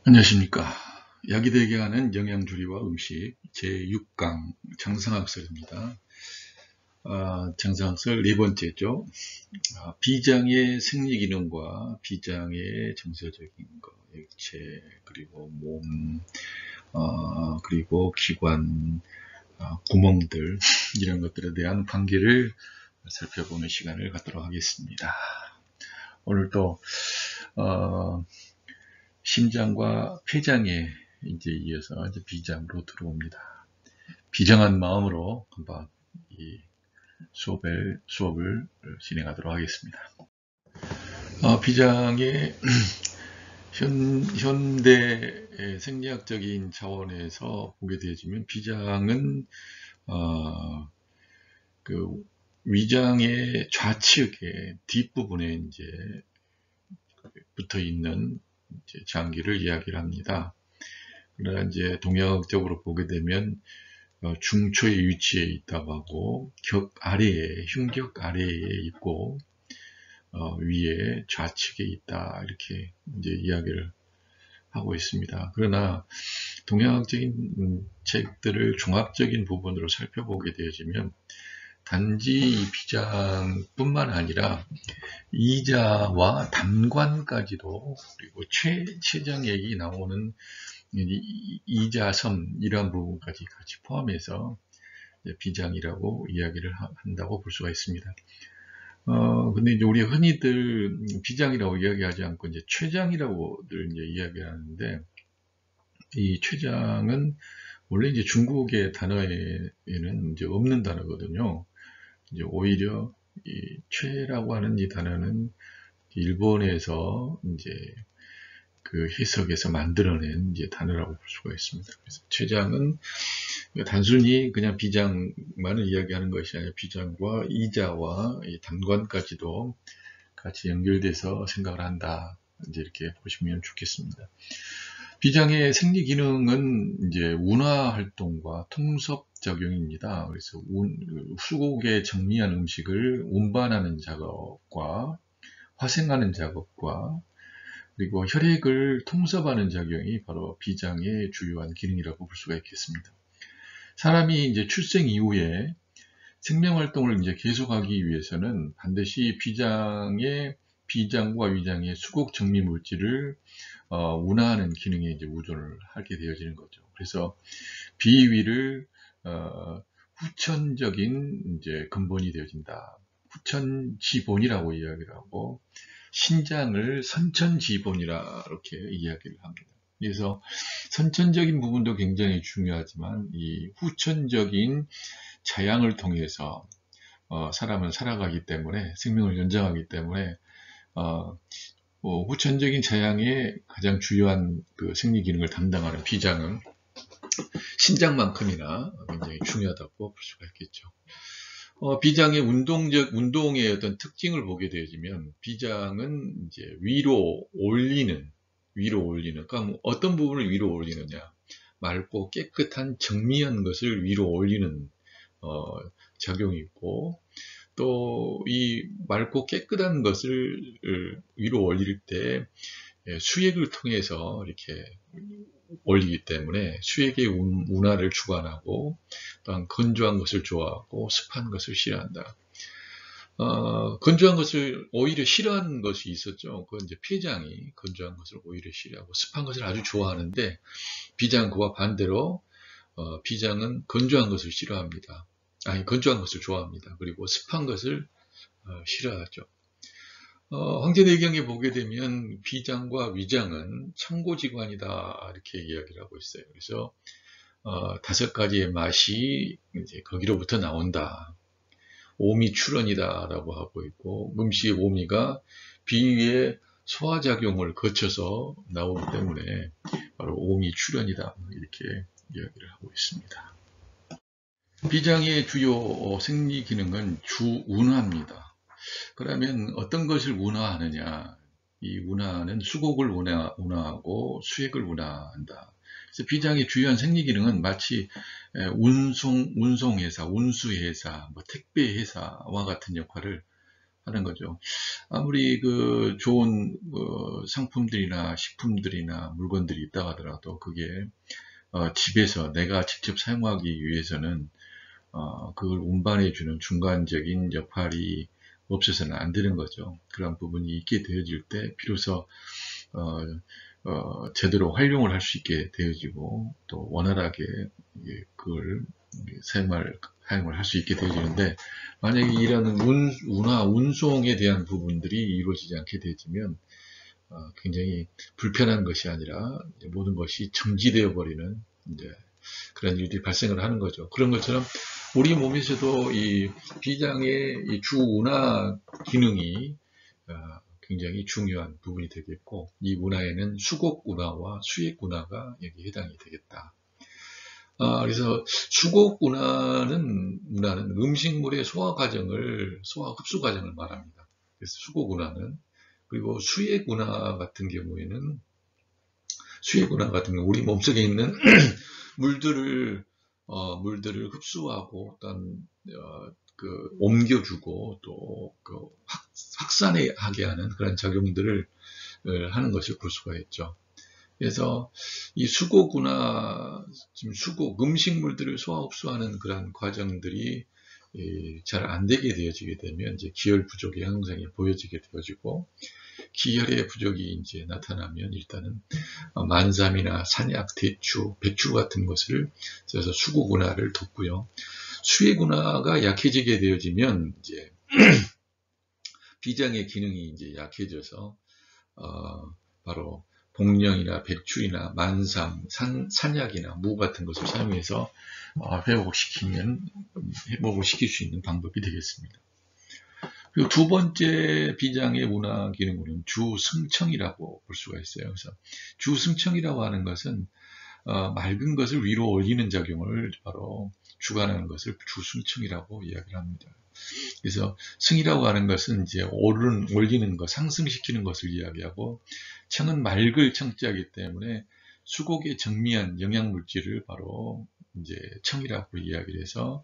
안녕하십니까. 약이 되게 하는 영양조리와 음식 제6강 장성학설입니다. 장성학설 네 번째죠. 비장의 생리기능과 비장의 정서적인 것, 액체, 그리고 몸, 그리고 기관, 구멍들, 이런 것들에 대한 관계를 살펴보는 시간을 갖도록 하겠습니다. 오늘도 심장과 폐장에 이제 이어서 이제 비장으로 들어옵니다. 비장한 마음으로 한번 이 수업을 진행하도록 하겠습니다. 비장의 현대 생리학적인 차원에서 보게 되어지면 비장은 그 위장의 좌측에 뒷부분에 이제 붙어 있는 장기를 이야기를 합니다. 그러나 이제 동양학적으로 보게 되면 중초의 위치에 있다고 하고 격 아래에 흉격 아래에 있고 위에 좌측에 있다 이렇게 이제 이야기를 하고 있습니다. 그러나 동양학적인 책들을 종합적인 부분으로 살펴보게 되어지면 단지 이 비장뿐만 아니라 이자와 담관까지도 그리고 췌장액이 나오는 이자섬 이러한 부분까지 같이 포함해서 비장이라고 이야기를 한다고 볼 수가 있습니다. 근데 이제 우리 흔히들 비장이라고 이야기하지 않고 이제 췌장이라고들 이제 이야기하는데 이 췌장은 원래 이제 중국의 단어에는 이제 없는 단어거든요. 이제 오히려 이 췌라고 하는 이 단어는 일본에서 이제 그 해석에서 만들어낸 이제 단어라고 볼 수가 있습니다. 그래서 췌장은 단순히 그냥 비장만을 이야기하는 것이 아니라 비장과 이자와 담관까지도 같이 연결돼서 생각을 한다. 이제 이렇게 보시면 좋겠습니다. 비장의 생리 기능은 이제 운화 활동과 통섭 작용입니다. 그래서 수곡에 정리한 음식을 운반하는 작업과 화생하는 작업과 그리고 혈액을 통섭하는 작용이 바로 비장의 주요한 기능이라고 볼 수가 있겠습니다. 사람이 이제 출생 이후에 생명 활동을 이제 계속하기 위해서는 반드시 비장과 위장의 수곡 정리 물질을 운하하는 기능에 이제 의존을 하게 되어지는 거죠. 그래서 비위를 후천적인 이제 근본이 되어진다. 후천지본이라고 이야기를 하고 신장을 선천지본이라 이렇게 이야기를 합니다. 그래서 선천적인 부분도 굉장히 중요하지만 이 후천적인 자양을 통해서 사람은 살아가기 때문에 생명을 연장하기 때문에 후천적인 자양의 가장 주요한 그 생리 기능을 담당하는 비장은 신장만큼이나 굉장히 중요하다고 볼 수가 있겠죠. 비장의 운동의 어떤 특징을 보게 되어지면 비장은 이제 위로 올리는, 그러니까 어떤 부분을 위로 올리느냐, 맑고 깨끗한 정미한 것을 위로 올리는 작용이 있고, 또 이 맑고 깨끗한 것을 위로 올릴 때 수액을 통해서 이렇게 올리기 때문에 수액의 운하를 주관하고 또한 건조한 것을 좋아하고 습한 것을 싫어한다. 건조한 것을 오히려 싫어하는 것이 있었죠. 그건 이제 폐장이 건조한 것을 오히려 싫어하고 습한 것을 아주 좋아하는데 비장은 그와 반대로 비장은 건조한 것을 싫어합니다. 건조한 것을 좋아합니다. 그리고 습한 것을 싫어하죠. 황제내경에 보게 되면 비장과 위장은 청고지관이다 이렇게 이야기를 하고 있어요. 그래서 5가지의 맛이 이제 거기로부터 나온다. 오미 출원이다라고 하고 있고 음식의 오미가 비위의 소화작용을 거쳐서 나오기 때문에 바로 오미 출현이다 이렇게 이야기를 하고 있습니다. 비장의 주요 생리 기능은 주운하입니다. 그러면 어떤 것을 운하하느냐? 이 운하는 수곡을 운하하고 수액을 운하한다. 그래서 비장의 주요한 생리 기능은 마치 운송회사, 운수회사, 택배회사와 같은 역할을 하는 거죠. 아무리 그 좋은 상품들이나 식품들이나 물건들이 있다 하더라도 그게 집에서 내가 직접 사용하기 위해서는 그걸 운반해주는 중간적인 역할이 없어서는 안 되는 거죠. 그런 부분이 있게 되어질 때 비로소 제대로 활용을 할 수 있게 되어지고 또 원활하게 그걸 사용을 할 수 있게 되어지는데, 만약에 이런 운하, 운송에 대한 부분들이 이루어지지 않게 되어지면 굉장히 불편한 것이 아니라 모든 것이 정지되어 버리는 이제 그런 일들이 발생을 하는 거죠. 그런 것처럼 우리 몸에서도 이 비장의 이 주운하 기능이 굉장히 중요한 부분이 되겠고, 이 운하에는 수곡 운하와 수액 운하가 여기 해당이 되겠다. 그래서 수곡 운하는 음식물의 소화 흡수 과정을 말합니다. 그래서 수곡 운하는, 그리고 수액 운하 같은 경우에는 우리 몸속에 있는 물들을 흡수하고 어떤 옮겨주고 또 확산하게 하는 그런 작용들을 하는 것을 볼 수가 있죠. 그래서 이 수고구나, 지금 음식물들을 소화 흡수하는 그런 과정들이 잘 안 되게 되어지게 되면 이제 기혈 부족의 현상이 보여지게 되어지고, 기혈의 부족이 이제 나타나면 일단은 만삼이나 산약, 대추, 배추 같은 것을 써서 수고구나를 돕고요. 수액구나가 약해지게 되어지면 이제 비장의 기능이 이제 약해져서 바로 복령이나 배추이나 만삼, 산약이나 무 같은 것을 사용해서 회복을 시킬 수 있는 방법이 되겠습니다. 그리고 두 번째 비장의 운하 기능으로는 주승청이라고 볼 수가 있어요. 그래서 주승청이라고 하는 것은 맑은 것을 위로 올리는 작용을 바로 주관하는 것을 주승청이라고 이야기를 합니다. 그래서 승이라고 하는 것은 이제 올리는 것, 상승시키는 것을 이야기하고, 청은 맑을 청자이기 때문에 수곡에 정미한 영양물질을 바로 이제 청이라고 이야기를 해서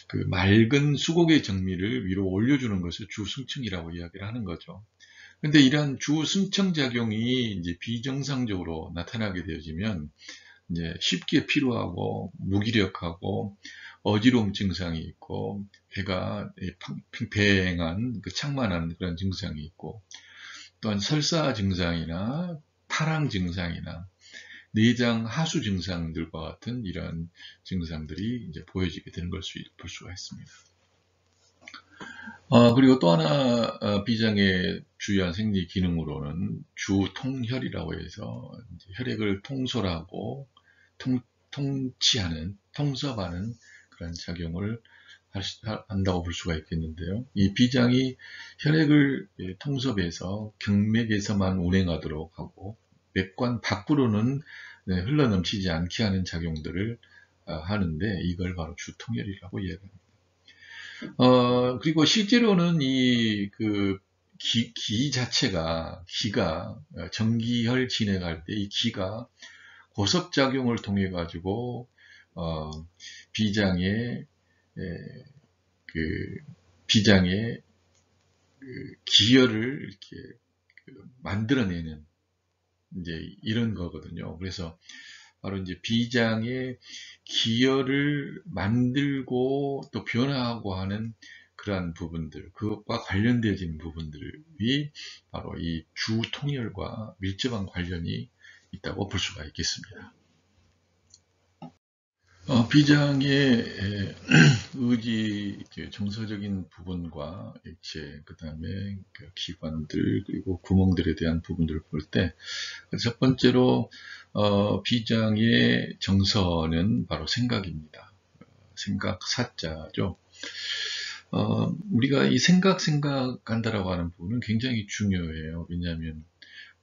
그 맑은 수곡의 정미를 위로 올려주는 것을 주승청이라고 이야기를 하는 거죠. 근데 이러한 주승청 작용이 이제 비정상적으로 나타나게 되어지면 이제 쉽게 피로하고 무기력하고 어지러움 증상이 있고, 배가 팽팽한 창만한 그런 증상이 있고, 또한 설사 증상이나 탈항 증상이나 내장 하수 증상들과 같은 이런 증상들이 이제 보여지게 되는 걸 볼 수가 있습니다. 그리고 또 하나 비장의 주요한 생리 기능으로는 주통혈이라고 해서 혈액을 통솔하고 통섭하는 그런 작용을 한다고 볼 수가 있겠는데요. 이 비장이 혈액을 통섭해서 경맥에서만 운행하도록 하고 맥관 밖으로는 흘러넘치지 않게 하는 작용들을 하는데, 이걸 바로 주통혈이라고 이야기합니다. 그리고 실제로는 기가 정기혈 진행할 때 이 기가 고섭작용을 통해 가지고 비장의 기혈을 이렇게 만들어내는 이제 이런 거거든요. 그래서 바로 이제 비장의 기혈을 만들고 또 변화하고 하는 그러한 부분들, 그것과 관련되어진 부분들이 바로 이 주통혈과 밀접한 관련이 있다고 볼 수가 있겠습니다. 비장의 의지, 정서적인 부분과 액체, 그 다음에 기관들, 그리고 구멍들에 대한 부분들을 볼 때, 첫 번째로 비장의 정서는 바로 생각입니다. 생각 사자죠. 우리가 이 생각한다라고 하는 부분은 굉장히 중요해요. 왜냐하면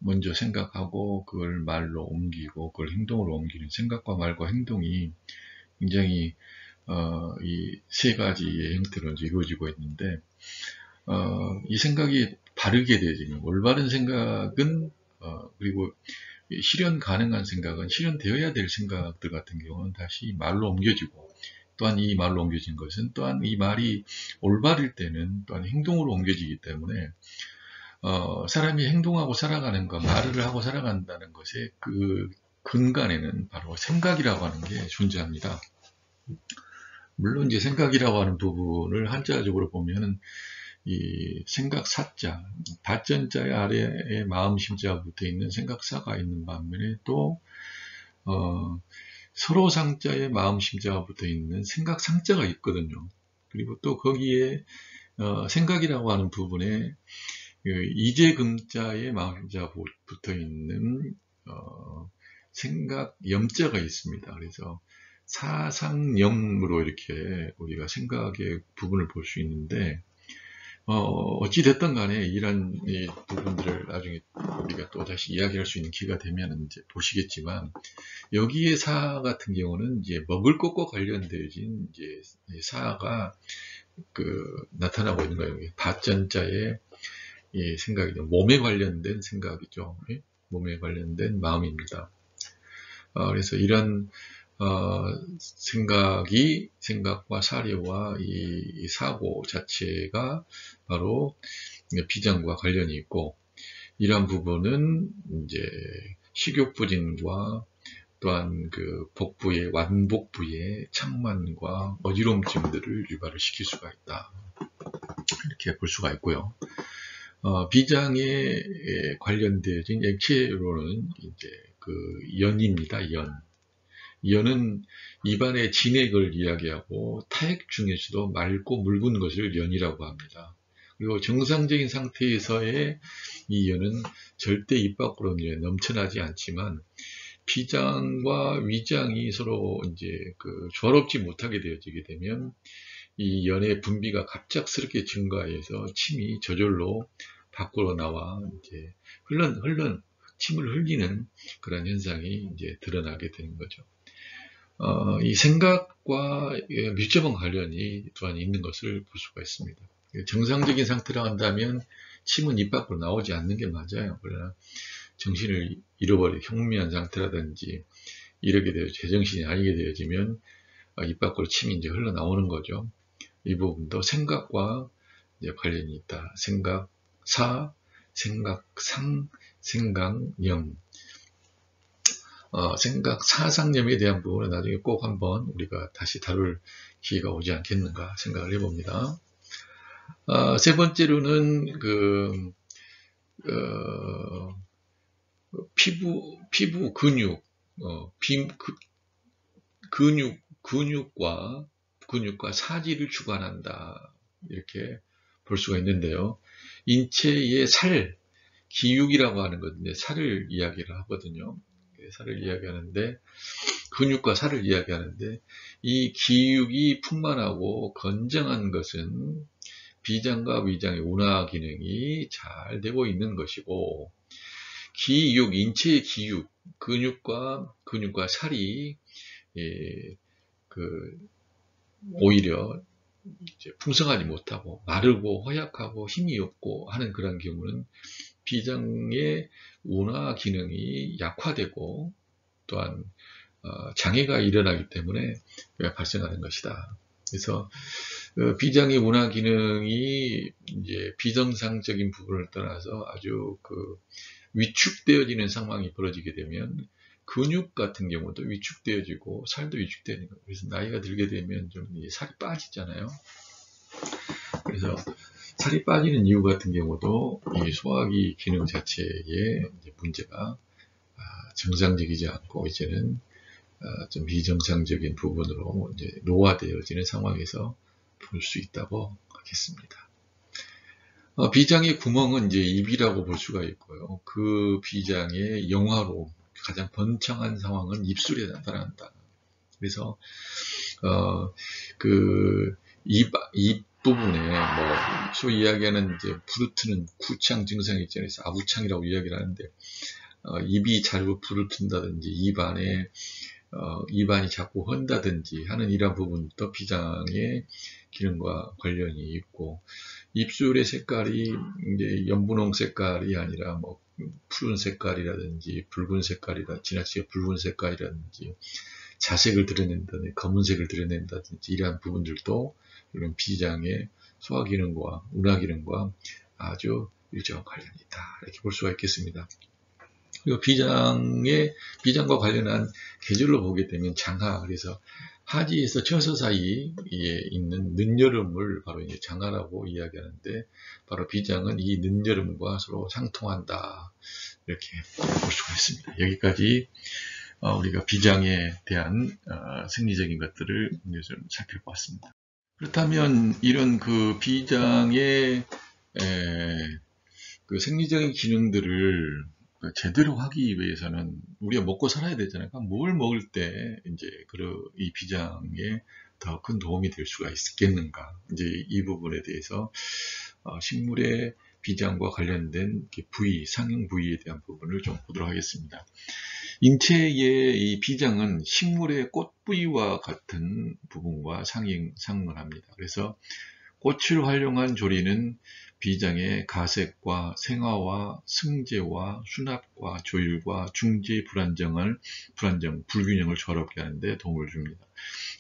먼저 생각하고 그걸 말로 옮기고 그걸 행동으로 옮기는, 생각과 말과 행동이 굉장히 이 세 가지의 형태로 이루어지고 있는데, 이 생각이 바르게 되어지는, 올바른 생각은 그리고 실현 가능한 생각은, 실현되어야 될 생각들 같은 경우는 다시 말로 옮겨지고, 또한 이 말로 옮겨진 것은 또한 이 말이 올바를 때는 또한 행동으로 옮겨지기 때문에 사람이 행동하고 살아가는 것, 말을 하고 살아간다는 것의 그 근간에는 바로 생각이라고 하는 게 존재합니다. 물론 이제 생각이라고 하는 부분을 한자적으로 보면은 이 생각사자, 다전자의 아래에 마음심자가 붙어 있는 생각사가 있는 반면에 또 서로상자의 마음심자가 붙어 있는 생각상자가 있거든요. 그리고 또 거기에 생각이라고 하는 부분에 이재금자의 마음심자가 붙어 있는 생각 염자가 있습니다. 그래서 사상염으로 이렇게 우리가 생각의 부분을 볼 수 있는데 어찌됐든 간에 이런 이 부분들을 나중에 우리가 또 다시 이야기할 수 있는 기회가 되면 이제 보시겠지만, 여기에 사 같은 경우는 이제 먹을 것과 관련되어진 이제 사가 나타나고 있는 거예요. 밭전자의 이 생각이죠. 몸에 관련된 생각이죠. 몸에 관련된 마음입니다. 그래서 이런 생각과 사료와 이 사고 자체가 바로 비장과 관련이 있고, 이러한 부분은 이제 식욕부진과 또한 그 복부의 완복부의 창만과 어지럼증들을 유발을 시킬 수가 있다. 이렇게 볼 수가 있고요. 비장에 관련되어진 액체로는 이제 그 연입니다. 연은 입안의 진액을 이야기하고 타액 중에서도 맑고 묽은 것을 연이라고 합니다. 그리고 정상적인 상태에서의 이 연은 절대 입 밖으로 넘쳐나지 않지만, 비장과 위장이 서로 이제 조화롭지 못하게 되어지게 되면 이 연의 분비가 갑작스럽게 증가해서 침이 저절로 밖으로 나와 이제 침을 흘리는 그런 현상이 이제 드러나게 되는 거죠. 이 생각과 밀접한 관련이 또한 있는 것을 볼 수가 있습니다. 정상적인 상태로 한다면 침은 입 밖으로 나오지 않는 게 맞아요. 그러나 정신을 잃어버린 현미한 상태라든지 이렇게 되어 제정신이 아니게 되어지면 입 밖으로 침이 이제 흘러나오는 거죠. 이 부분도 생각과 이제 관련이 있다. 생각사, 생각상, 생각념. 생각사상념에 대한 부분은 나중에 꼭 한번 우리가 다시 다룰 기회가 오지 않겠는가 생각을 해봅니다. 세 번째로는 피부 근육, 근육과 사지를 주관한다. 이렇게 볼 수가 있는데요. 인체의 기육이라고 하는 건데, 살을 이야기를 하거든요. 살을 이야기하는데, 근육과 살을 이야기하는데, 이 기육이 풍만하고 건장한 것은 비장과 위장의 운하 기능이 잘 되고 있는 것이고, 인체의 기육, 근육과 살이 오히려 이제 풍성하지 못하고 마르고 허약하고 힘이 없고 하는 그런 경우는 비장의 운하 기능이 약화되고 또한 장애가 일어나기 때문에 발생하는 것이다. 그래서 비장의 운하 기능이 이제 비정상적인 부분을 떠나서 아주 위축되어지는 상황이 벌어지게 되면 근육 같은 경우도 위축되어지고 살도 위축되는 거예요. 그래서 나이가 들게 되면 좀 살이 빠지잖아요. 그래서 살이 빠지는 이유 같은 경우도 이 소화기 기능 자체에 이제 문제가 정상적이지 않고 이제는 좀 비정상적인 부분으로 이제 노화되어지는 상황에서 볼 수 있다고 하겠습니다. 비장의 구멍은 이제 입이라고 볼 수가 있고요. 그 비장의 영화로 가장 번창한 상황은 입술에 나타난다. 그래서 입 부분에 소위 이야기하는 이제 부르트는 구창 증상이 있잖아요. 아부창이라고 이야기를 하는데 입이 자주 부르튼다든지 입안이 자꾸 헌다든지 하는 이러한 부분도 비장의 기능과 관련이 있고, 입술의 색깔이 이제 연분홍 색깔이 아니라 푸른 색깔이라든지 붉은 색깔이라 지나치게 붉은 색깔이라든지 자색을 드러낸다든지 검은색을 드러낸다든지 이러한 부분들도 이런 비장의 소화 기능과 운하 기능과 아주 일정한 관련이 있다. 이렇게 볼 수가 있겠습니다. 그리고 비장과 관련한 계절로 보게 되면 장하, 그래서 하지에서 처서 사이에 있는 늦여름을 바로 이제 장하라고 이야기하는데, 바로 비장은 이 늦여름과 서로 상통한다. 이렇게 볼 수가 있습니다. 여기까지 우리가 비장에 대한 생리적인 것들을 좀 살펴보았습니다. 그렇다면 이런 그 비장의 그 생리적인 기능들을 제대로 하기 위해서는 우리가 먹고 살아야 되잖아요. 그러니까 뭘 먹을 때 이제 이 비장에 더 큰 도움이 될 수가 있겠는가? 이제 이 부분에 대해서 식물의 비장과 관련된 부위, 상형 부위에 대한 부분을 좀 보도록 하겠습니다. 인체의 이 비장은 식물의 꽃 부위와 같은 부분과 상응을 합니다. 그래서 꽃을 활용한 조리는 비장의 가색과 생화와 승제와 수납과 조율과 중지 불안정, 불균형을 조화롭게 하는데 도움을 줍니다.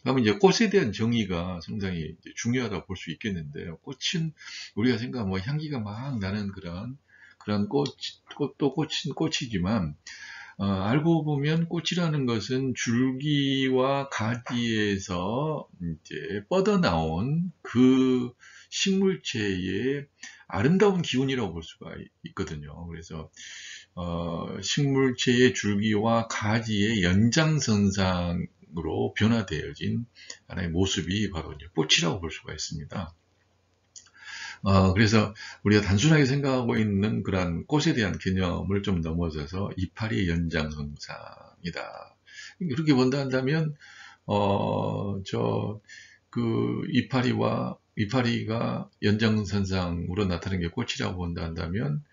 그러면 이제 꽃에 대한 정의가 상당히 중요하다고 볼 수 있겠는데요. 꽃은 우리가 생각하면 뭐 향기가 막 나는 그런 꽃도 꽃이지만, 알고 보면 꽃이라는 것은 줄기와 가지에서 이제 뻗어나온 그 식물체의 아름다운 기운이라고 볼 수가 있거든요. 그래서 식물체의 줄기와 가지의 연장선상으로 변화되어진 하나의 모습이 바로 이제 꽃이라고 볼 수가 있습니다. 그래서 우리가 단순하게 생각하고 있는 그러한 꽃에 대한 개념을 좀 넘어서서 이파리의 연장선상이다. 그렇게 본다 한다면, 이파리가 연장선상으로 나타나는 게 꽃이라고 본다 한다면,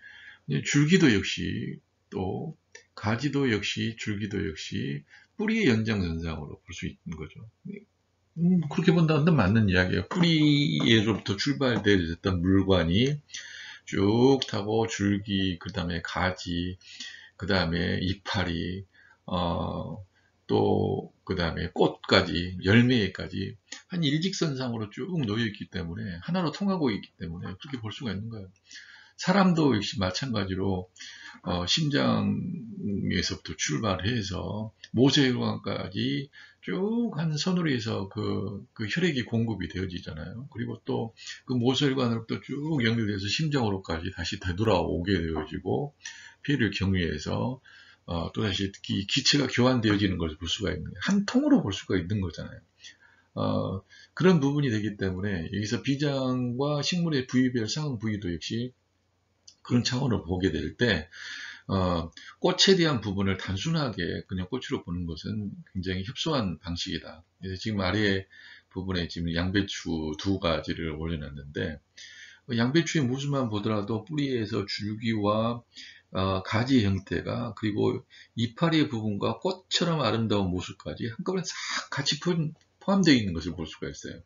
줄기도 역시, 또 가지도 역시, 줄기도 역시 뿌리의 연장선상으로 볼 수 있는 거죠. 그렇게 본다면 맞는 이야기예요. 뿌리에로부터 출발되었던 물관이 쭉 타고 줄기, 그 다음에 가지, 그 다음에 이파리, 또 그 다음에 꽃까지, 열매까지 한 일직선상으로 쭉 놓여있기 때문에, 하나로 통하고 있기 때문에 그렇게 볼 수가 있는 거예요. 사람도 역시 마찬가지로 심장에서부터 출발해서 모세혈관까지 쭉 한 선으로 해서 그 혈액이 공급이 되어지잖아요. 그리고 또 그 모세혈관으로부터 쭉 연결돼서 심장으로까지 다시 되돌아오게 되어지고, 폐를 경유해서 또다시 기체가 교환되어지는 것을 볼 수가 있는, 한 통으로 볼 수가 있는 거잖아요. 그런 부분이 되기 때문에 여기서 비장과 식물의 부위별 상응 부위도 역시 그런 차원으로 보게 될 때, 꽃에 대한 부분을 단순하게 그냥 꽃으로 보는 것은 굉장히 협소한 방식이다. 그래서 지금 아래 부분에 지금 양배추 두 가지를 올려놨는데, 양배추의 모습만 보더라도 뿌리에서 줄기와 가지 형태가, 그리고 이파리의 부분과 꽃처럼 아름다운 모습까지 한꺼번에 싹 같이 포함되어 있는 것을 볼 수가 있어요.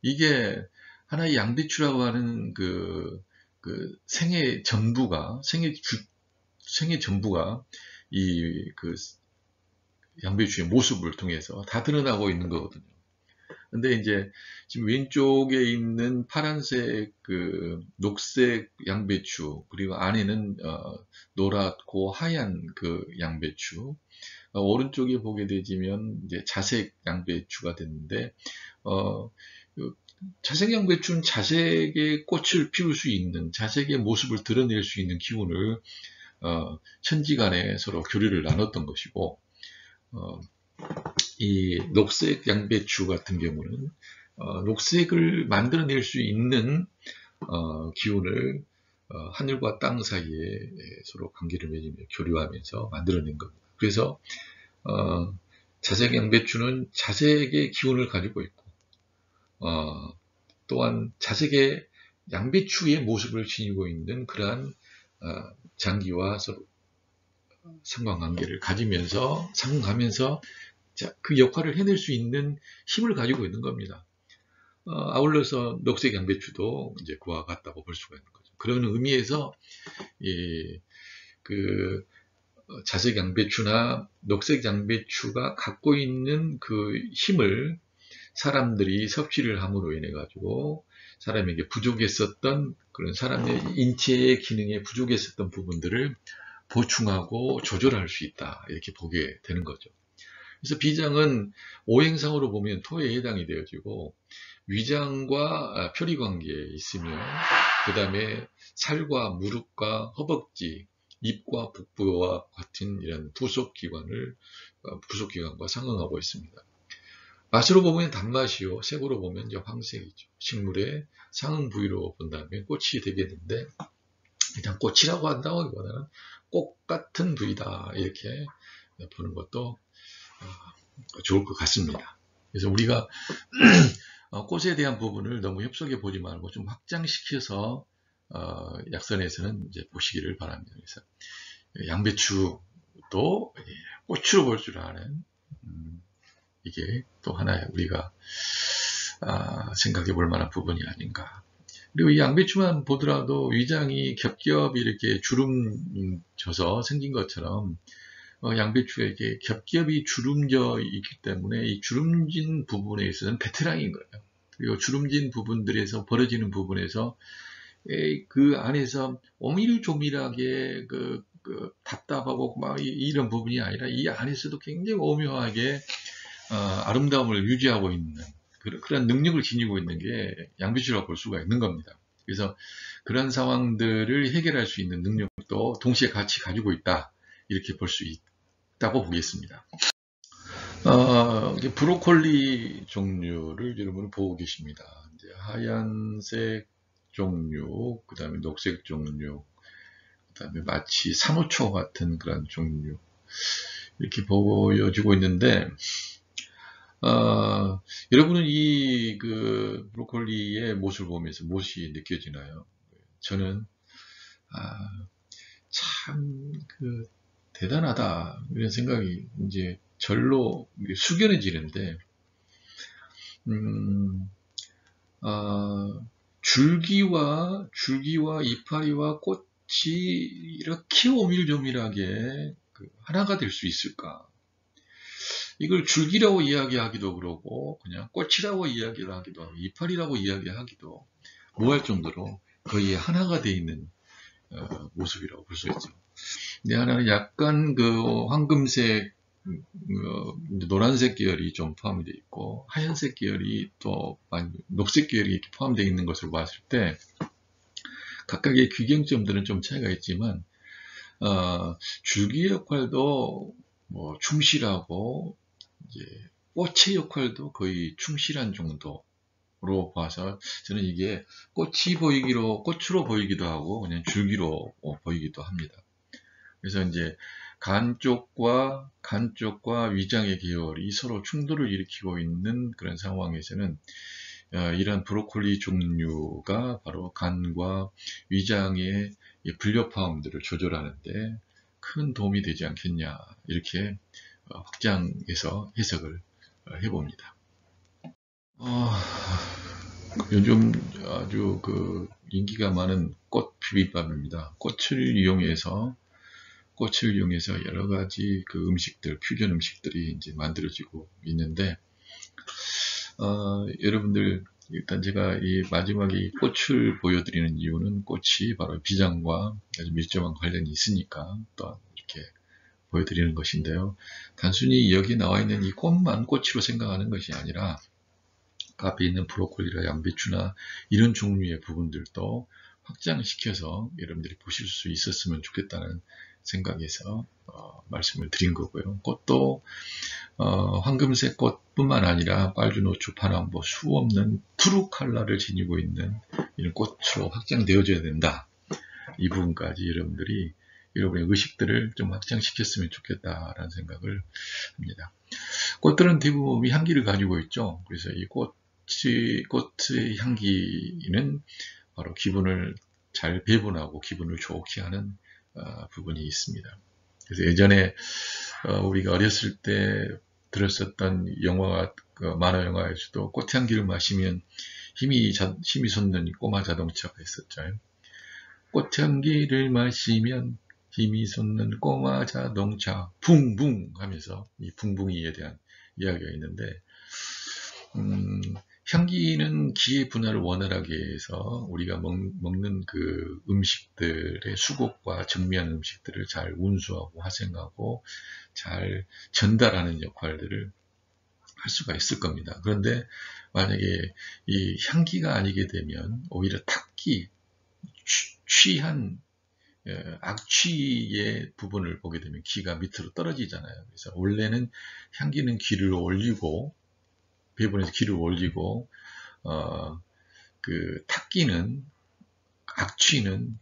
이게 하나의 양배추라고 하는 그 생의 전부가 이 양배추의 모습을 통해서 다 드러나고 있는 거거든요. 근데 이제 지금 왼쪽에 있는 파란색 녹색 양배추, 그리고 안에는 노랗고 하얀 양배추, 오른쪽에 보게 되면 이제 자색 양배추가 됐는데, 자색 양배추는 자색의 꽃을 피울 수 있는, 자색의 모습을 드러낼 수 있는 기운을 천지간에 서로 교류를 나눴던 것이고, 이 녹색 양배추 같은 경우는 녹색을 만들어낼 수 있는 기운을 하늘과 땅 사이에 서로 관계를 맺으며 교류하면서 만들어낸 겁니다. 그래서 자색 양배추는 자색의 기운을 가지고 있고, 또한 자색의 양배추의 모습을 지니고 있는 그러한 장기와 서로 상관관계를 상응하면서 그 역할을 해낼 수 있는 힘을 가지고 있는 겁니다. 아울러서 녹색 양배추도 이제 그와 같다고 볼 수가 있는 거죠. 그런 의미에서 자색 양배추나 녹색 양배추가 갖고 있는 그 힘을 사람들이 섭취를 함으로 인해 가지고 사람에게 부족했었던 그런 사람의 인체의 기능에 부족했었던 부분들을 보충하고 조절할 수 있다, 이렇게 보게 되는 거죠. 그래서 비장은 오행상으로 보면 토에 해당이 되어지고, 위장과 표리 관계에 있으며, 그 다음에 살과 무릎과 허벅지, 입과 북부와 같은 이런 부속기관과 상응하고 있습니다. 맛으로 보면 단맛이요, 색으로 보면 이제 황색이죠. 식물의 상응 부위로 본다면 꽃이 되겠는데, 그냥 꽃이라고 한다고 하기보다는 꽃 같은 부위다, 이렇게 보는 것도 좋을 것 같습니다. 그래서 우리가 꽃에 대한 부분을 너무 협소하게 보지 말고 좀 확장시켜서 약선에서는 이제 보시기를 바랍니다. 그래서 양배추도 꽃으로 볼 줄 아는, 이게 또 하나의 우리가 생각해 볼 만한 부분이 아닌가. 그리고 이 양배추만 보더라도 위장이 겹겹이 이렇게 주름져서 생긴 것처럼, 양배추가 이렇게 겹겹이 주름져 있기 때문에 이 주름진 부분에 있어서는 베테랑인 거예요. 그리고 주름진 부분들에서, 벌어지는 부분에서 그 안에서 오밀조밀하게 답답하고 막 이런 부분이 아니라 이 안에서도 굉장히 오묘하게 아름다움을 유지하고 있는 그런 능력을 지니고 있는 게 양배추라고 볼 수가 있는 겁니다. 그래서 그런 상황들을 해결할 수 있는 능력도 동시에 같이 가지고 있다, 이렇게 볼 수 있다고 보겠습니다. 브로콜리 종류를 여러분은 보고 계십니다. 이제 하얀색 종류, 그 다음에 녹색 종류, 그 다음에 마치 사무초 같은 그런 종류, 이렇게 보여지고 있는데, 여러분은 이 브로콜리의 모습을 보면서 무엇이 느껴지나요? 저는 참 대단하다, 이런 생각이 이제 절로 숙연해지는데, 줄기와 이파리와 꽃이 이렇게 오밀조밀하게 하나가 될 수 있을까? 이걸 줄기라고 이야기하기도 그러고, 그냥 꽃이라고 이야기하기도 하고, 이파리라고 이야기하기도 뭐할 정도로 거의 하나가 되어 있는 모습이라고 볼 수 있죠. 근데 하나는 약간 황금색, 노란색 계열이 좀 포함이 되어 있고, 하얀색 계열이 또 녹색 계열이 이렇게 포함되어 있는 것을 봤을 때, 각각의 귀경점들은 좀 차이가 있지만, 줄기 역할도 뭐 충실하고, 이제 꽃의 역할도 거의 충실한 정도로 봐서, 저는 이게 꽃으로 보이기도 하고 그냥 줄기로 보이기도 합니다. 그래서 이제 간 쪽과 위장의 계열이 서로 충돌을 일으키고 있는 그런 상황에서는 이런 브로콜리 종류가 바로 간과 위장의 불협화음들을 조절하는데 큰 도움이 되지 않겠냐, 이렇게 확장해서 해석을 해봅니다. 요즘 아주 인기가 많은 꽃 비빔밥입니다. 꽃을 이용해서 여러 가지 음식들, 퓨전 음식들이 이제 만들어지고 있는데, 여러분들, 일단 제가 이 마지막에 꽃을 보여드리는 이유는 꽃이 바로 비장과 아주 밀접한 관련이 있으니까 또 이렇게 보여드리는 것인데요. 단순히 여기 나와 있는 이 꽃만 꽃으로 생각하는 것이 아니라 앞에 있는 브로콜리나 양배추나 이런 종류의 부분들도 확장시켜서 여러분들이 보실 수 있었으면 좋겠다는 생각에서 말씀을 드린 거고요. 꽃도 황금색 꽃뿐만 아니라 빨주노초, 파남보, 수없는 푸르 컬러를 지니고 있는 이런 꽃으로 확장되어져야 된다. 이 부분까지 여러분들이 여러분의 의식들을 좀 확장시켰으면 좋겠다라는 생각을 합니다. 꽃들은 대부분 향기를 가지고 있죠. 그래서 이 꽃의 향기는 바로 기분을 잘 배분하고 기분을 좋게 하는 부분이 있습니다. 그래서 예전에 우리가 어렸을 때 들었었던 만화 영화에서도 꽃향기를 마시면 힘이 솟는 꼬마 자동차가 있었죠. 꽃향기를 마시면 힘이 솟는 꼬마 자동차 붕붕 하면서 이 붕붕이에 대한 이야기가 있는데 향기는 기의 분할을 원활하게 해서 우리가 먹는 그 음식들의 수곡과 정미한 음식들을 잘 운수하고 화생하고 잘 전달하는 역할들을 할 수가 있을 겁니다. 그런데 만약에 이 향기가 아니게 되면 오히려 탁기, 취한 악취의 부분을 보게 되면 기가 밑으로 떨어지잖아요. 그래서 원래는 향기는 기를 올리고 배분에서 기를 올리고 그 탁기는 악취는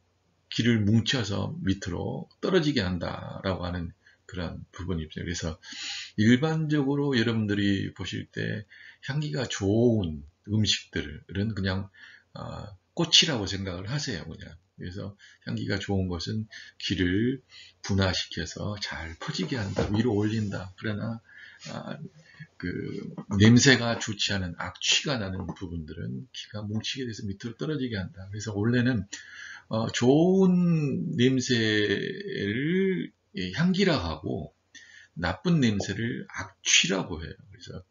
기를 뭉쳐서 밑으로 떨어지게 한다라고 하는 그런 부분이죠. 그래서 일반적으로 여러분들이 보실 때 향기가 좋은 음식들은 그냥 꽃이라고 생각을 하세요. 그냥. 그래서 향기가 좋은 것은 기를 분화시켜서 잘 퍼지게 한다, 위로 올린다. 그러나 그 냄새가 좋지 않은 악취가 나는 부분들은 기가 뭉치게 돼서 밑으로 떨어지게 한다. 그래서 원래는 좋은 냄새를 향기라 하고 나쁜 냄새를 악취라고 해요. 그래서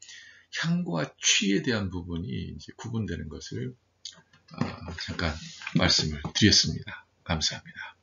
향과 취에 대한 부분이 이제 구분되는 것을 잠깐 말씀을 드렸습니다. 감사합니다.